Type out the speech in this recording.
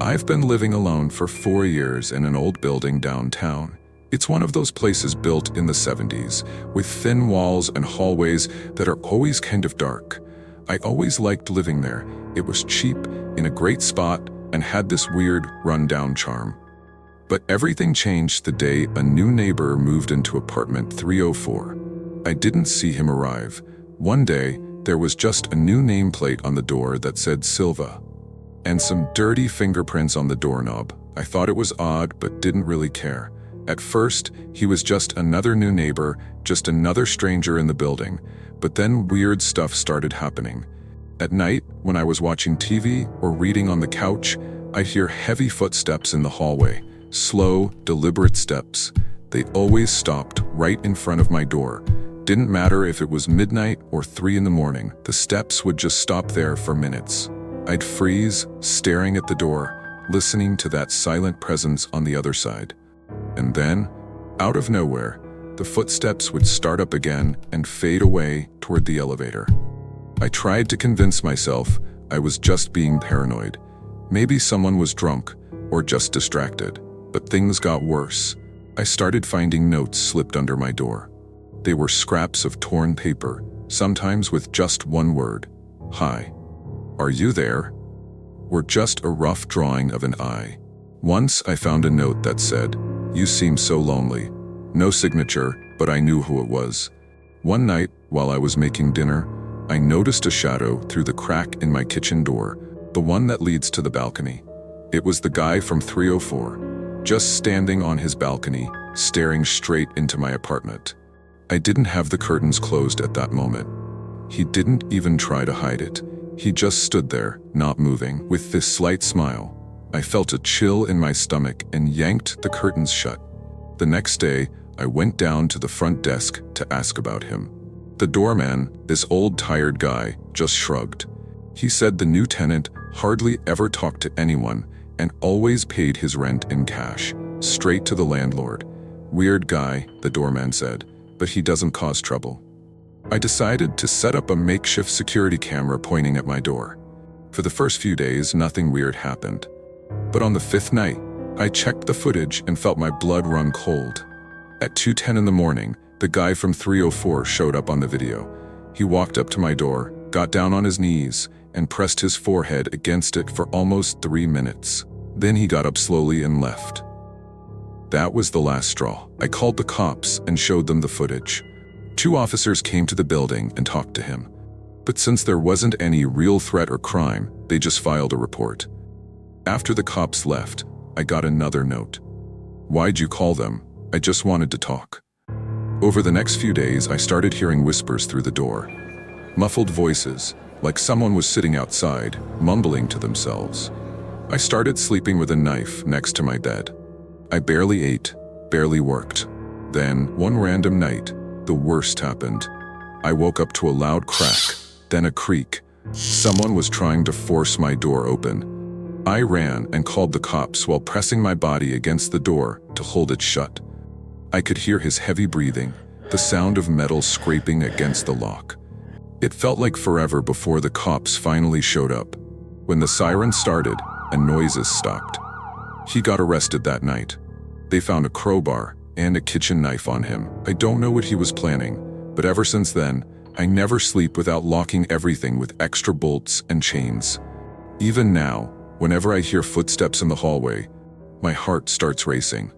I've been living alone for 4 years in an old building downtown. It's one of those places built in the 70s, with thin walls and hallways that are always kind of dark. I always liked living there. It was cheap, in a great spot, and had this weird, run-down charm. But everything changed the day a new neighbor moved into apartment 304. I didn't see him arrive. One day, there was just a new nameplate on the door that said Silva, and some dirty fingerprints on the doorknob. I thought it was odd, but didn't really care. At first, he was just another new neighbor, just another stranger in the building. But then weird stuff started happening. At night, when I was watching TV or reading on the couch, I'd hear heavy footsteps in the hallway. Slow, deliberate steps. They always stopped right in front of my door. Didn't matter if it was midnight or 3 in the morning, the steps would just stop there for minutes. I'd freeze, staring at the door, listening to that silent presence on the other side. And then, out of nowhere, the footsteps would start up again and fade away toward the elevator. I tried to convince myself I was just being paranoid. Maybe someone was drunk or just distracted, but things got worse. I started finding notes slipped under my door. They were scraps of torn paper, sometimes with just one word: "Hi. Are you there?" Or just a rough drawing of an eye. Once I found a note that said, "You seem so lonely." No signature, but I knew who it was. One night, while I was making dinner, I noticed a shadow through the crack in my kitchen door, the one that leads to the balcony. It was the guy from 304, just standing on his balcony, staring straight into my apartment. I didn't have the curtains closed at that moment. He didn't even try to hide it. He just stood there, not moving, with this slight smile. I felt a chill in my stomach and yanked the curtains shut. The next day, I went down to the front desk to ask about him. The doorman, this old tired guy, just shrugged. He said the new tenant hardly ever talked to anyone and always paid his rent in cash, straight to the landlord. "Weird guy," the doorman said, "but he doesn't cause trouble." I decided to set up a makeshift security camera pointing at my door. For the first few days, nothing weird happened. But on the 5th night, I checked the footage and felt my blood run cold. At 2:10 in the morning, the guy from 304 showed up on the video. He walked up to my door, got down on his knees, and pressed his forehead against it for almost 3 minutes. Then he got up slowly and left. That was the last straw. I called the cops and showed them the footage. 2 officers came to the building and talked to him. But since there wasn't any real threat or crime, they just filed a report. After the cops left, I got another note. "Why'd you call them? I just wanted to talk." Over the next few days, I started hearing whispers through the door. Muffled voices, like someone was sitting outside, mumbling to themselves. I started sleeping with a knife next to my bed. I barely ate, barely worked. Then, one random night, the worst happened. I woke up to a loud crack, then a creak. Someone was trying to force my door open. I ran and called the cops while pressing my body against the door to hold it shut. I could hear his heavy breathing, the sound of metal scraping against the lock. It felt like forever before the cops finally showed up. When the siren started and noises stopped, he got arrested that night. They found a crowbar and a kitchen knife on him. I don't know what he was planning, but ever since then, I never sleep without locking everything with extra bolts and chains. Even now, whenever I hear footsteps in the hallway, my heart starts racing.